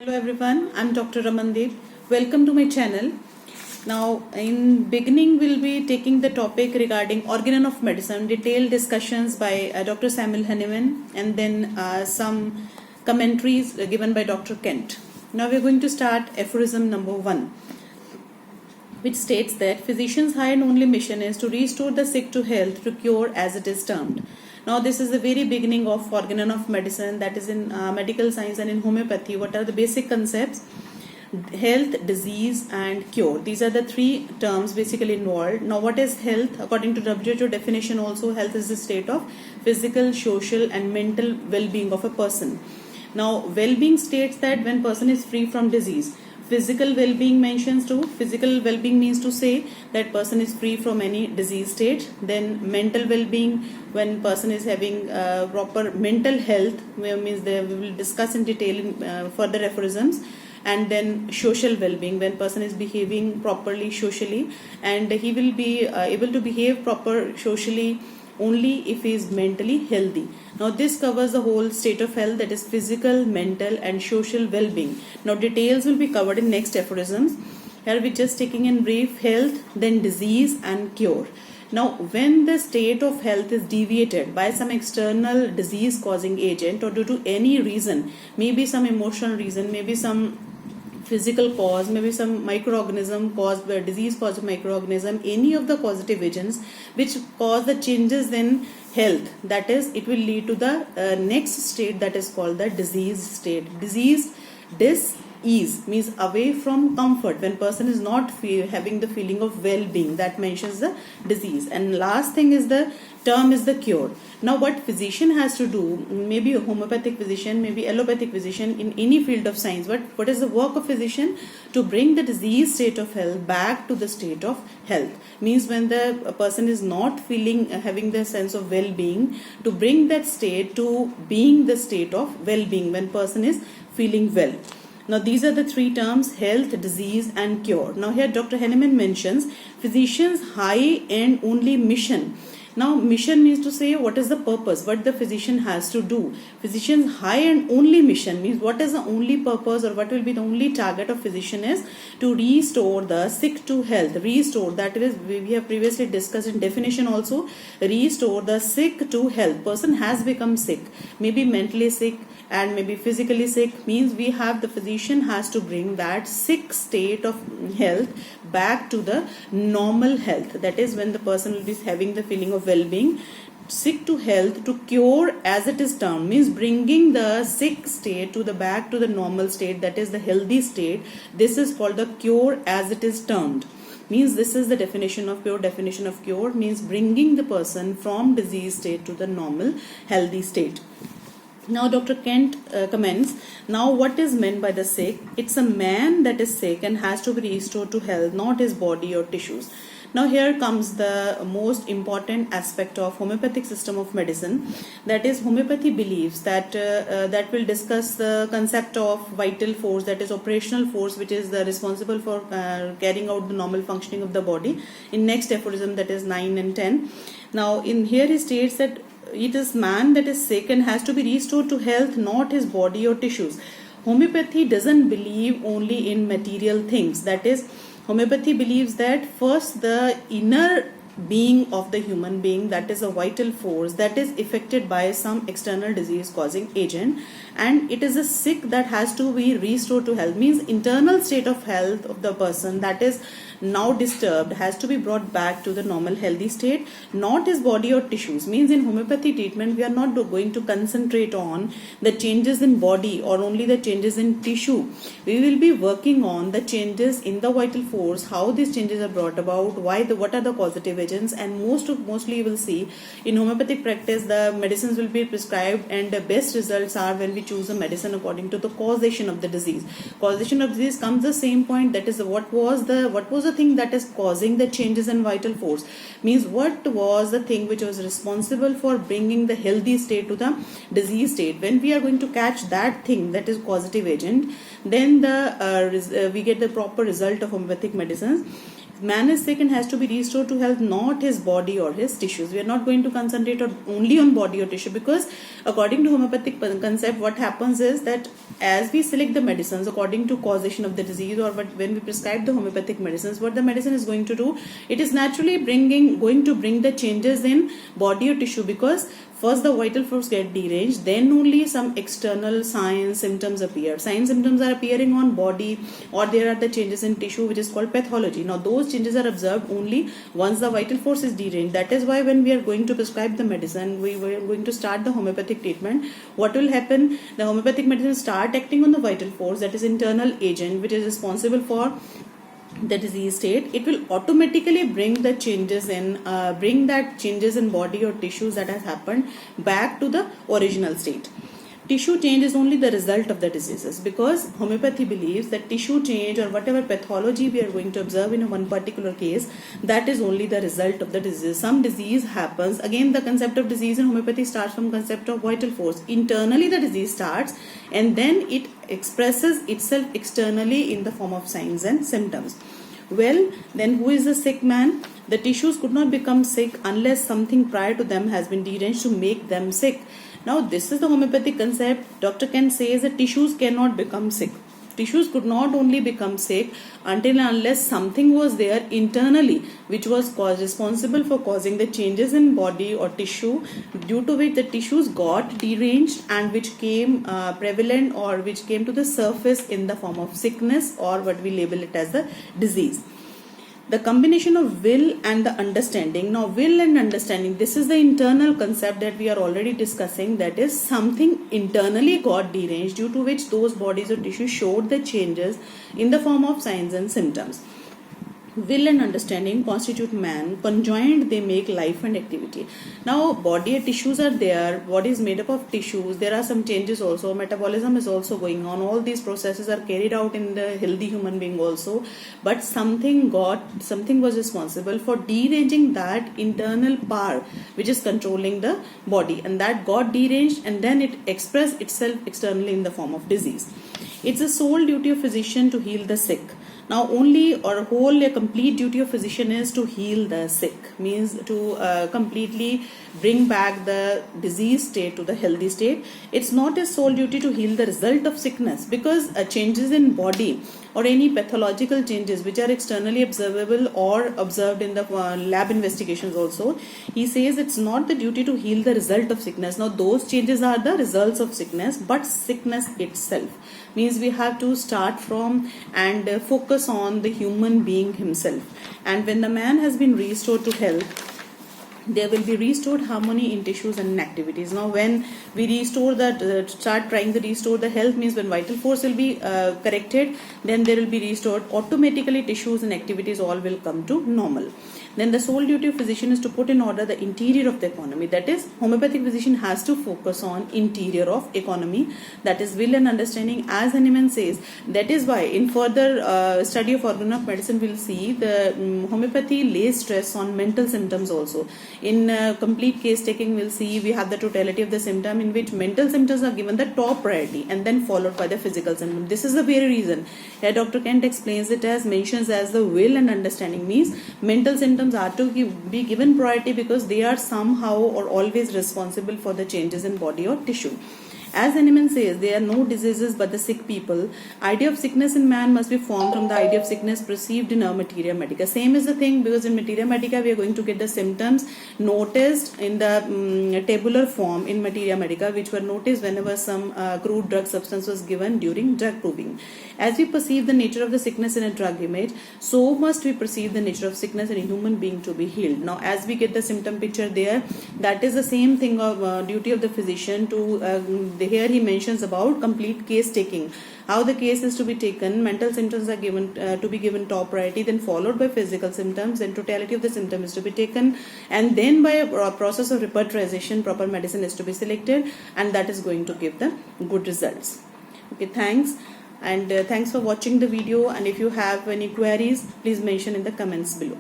Hello everyone, I'm Dr. Ramandeep. Welcome to my channel. Now, in beginning, we'll be taking the topic regarding organ of medicine, detailed discussions by Dr. Samuel Hahnemann, and then some commentaries given by Dr. Kent. Now, we're going to start aphorism number 1, which states that physician's high and only mission is to restore the sick to health, to cure as it is termed. Now, this is the very beginning of organ of medicine, that is in medical science and in homeopathy. What are the basic concepts? Health, disease, and cure. These are the three terms basically involved. Now, what is health? According to WHO definition, also health is the state of physical, social, and mental well-being of a person. Now, well-being states that when person is free from disease. Physical well-being mentions too. Physical well-being means to say that person is free from any disease state. Then mental well-being, when person is having proper mental health, means we will discuss in detail in further aphorisms. And then social well-being, when person is behaving properly socially, and he will be able to behave proper socially only if he is mentally healthy. Now this covers the whole state of health, that is physical, mental, and social well-being. Now details will be covered in next aphorisms. Here we just taking in brief health, then disease and cure. Now when the state of health is deviated by some external disease causing agent or due to any reason, maybe some emotional reason, maybe some physical cause, maybe some microorganism caused by disease caused by microorganism, any of the causative agents which cause the changes in health, that is, it will lead to the next state, that is called the disease state. Disease, dis-ease means away from comfort, when person is not having the feeling of well-being, that mentions the disease. And last thing is the term is the cure. Now what physician has to do, maybe a homeopathic physician, maybe allopathic physician, in any field of science, but what is the work of physician? To bring the disease state of health back to the state of health. Means when the person is not feeling, having the sense of well-being, to bring that state to being the state of well-being when person is feeling well. Now these are the three terms: health, disease, and cure. Now here Dr. Hahnemann mentions physician's high and only mission. Now mission means to say what is the purpose, what the physician has to do. Physician's high and only mission means what is the only purpose or what will be the only target of physician is to restore the sick to health. Restore, that is, we have previously discussed in definition also. Restore the sick to health. Person has become sick, maybe mentally sick and maybe physically sick, means we have the physician has to bring that sick state of health back to the normal health, that is when the person will be having the feeling of well-being. Sick to health, to cure as it is termed, means bringing the sick state to the back to the normal state, that is the healthy state. This is called the cure as it is termed. Means this is the definition of cure. Definition of cure means bringing the person from disease state to the normal healthy state. Now Dr. Kent comments, now what is meant by the sick? It's a man that is sick and has to be restored to health, not his body or tissues. Now here comes the most important aspect of homeopathic system of medicine, that is homeopathy believes that that will discuss the concept of vital force, that is operational force, which is the responsible for carrying out the normal functioning of the body in next aphorism, that is 9 and 10. Now in here he states that it is man that is sick and has to be restored to health, not his body or tissues. Homeopathy doesn't believe only in material things, that is homeopathy believes that first the inner being of the human being, that is a vital force that is affected by some external disease causing agent, and it is a sick that has to be restored to health, means internal state of health of the person that is now disturbed has to be brought back to the normal healthy state, not his body or tissues. Means in homeopathy treatment we are not going to concentrate on the changes in body or only the changes in tissue. We will be working on the changes in the vital force, how these changes are brought about, what are the causative agents, and mostly you will see in homeopathic practice the medicines will be prescribed, and the best results are when we choose a medicine according to the causation of the disease. Causation of disease comes the same point, that is what was the thing that is causing the changes in vital force, means what was the thing which was responsible for bringing the healthy state to the disease state. When we are going to catch that thing, that is causative agent, then we get the proper result of homeopathic medicines. man is sick and has to be restored to health, not his body or his tissues. We are not going to concentrate only on body or tissue, because according to homeopathic concept, what happens is that as we select the medicines according to causation of the disease, or when we prescribe the homeopathic medicines, what the medicine is going to do, it is naturally going to bring the changes in body or tissue, because first the vital force get deranged, then only some external signs, symptoms appear. Signs, symptoms are appearing on body, or there are the changes in tissue, which is called pathology. Now those changes are observed only once the vital force is deranged. That is why when we are going to prescribe the medicine, we are going to start the homeopathic treatment, what will happen? The homeopathic medicine start acting on the vital force, that is internal agent, which is responsible for the disease state. It will automatically bring the changes in changes in body or tissues that has happened back to the original state. Tissue change is only the result of the diseases, because homeopathy believes that tissue change or whatever pathology we are going to observe in one particular case, that is only the result of the disease. Some disease happens, again the concept of disease in homeopathy starts from concept of vital force. Internally the disease starts, and then it expresses itself externally in the form of signs and symptoms. Well, then who is the sick man? The tissues could not become sick unless something prior to them has been deranged to make them sick. Now this is the homeopathic concept. Dr. Kent says that tissues cannot become sick. Tissues could not only become sick until and unless something was there internally which was responsible for causing the changes in body or tissue, due to which the tissues got deranged and which came prevalent, or which came to the surface in the form of sickness, or what we label it as the disease. The combination of will and the understanding. Now will and understanding, this is the internal concept that we are already discussing, that is something internally got deranged, due to which those bodies or tissues showed the changes in the form of signs and symptoms. Will and understanding constitute man. Conjoined they make life and activity. Now body and tissues are there. Body is made up of tissues. There are some changes also. Metabolism is also going on. All these processes are carried out in the healthy human being also. But something was responsible for deranging that internal power which is controlling the body, and that got deranged, and then it expressed itself externally in the form of disease. It's the sole duty of physician to heal the sick. Now a complete duty of physician is to heal the sick, means to completely bring back the disease state to the healthy state. It's not his sole duty to heal the result of sickness, because changes in body or any pathological changes which are externally observable or observed in the lab investigations also, he says it's not the duty to heal the result of sickness. Now those changes are the results of sickness, but sickness itself, means we have to start from and focus on the human being himself. And when the man has been restored to health, there will be restored harmony in tissues and in activities. Now when we restore that, start trying to restore the health, means when vital force will be corrected, then there will be restored automatically tissues and activities, all will come to normal. Then the sole duty of physician is to put in order the interior of the economy. That is, homeopathic physician has to focus on interior of economy, that is will and understanding, as Hahnemann says. That is why in further study of organ of medicine, we'll see the homeopathy lays stress on mental symptoms also. In complete case taking, we'll see we have the totality of the symptom, in which mental symptoms are given the top priority and then followed by the physical symptom. This is the very reason here Dr. Kent explains it as, mentions as the will and understanding, means mental symptoms are to be given priority because they are somehow or always responsible for the changes in body or tissue. As Hahnemann says, there are no diseases but the sick people. Idea of sickness in man must be formed from the idea of sickness perceived in our materia medica. Same is the thing, because in materia medica we are going to get the symptoms noticed in the tabular form in materia medica, which were noticed whenever some crude drug substance was given during drug proving. As we perceive the nature of the sickness in a drug image, so must we perceive the nature of sickness in a human being to be healed. Now as we get the symptom picture there, that is the same thing of duty of the physician to here he mentions about complete case taking, how the case is to be taken. Mental symptoms are given to be given top priority, then followed by physical symptoms, then totality of the symptom is to be taken, and then by a process of repertorization proper medicine is to be selected, and that is going to give the good results. Okay, thanks, and thanks for watching the video, and if you have any queries, please mention in the comments below.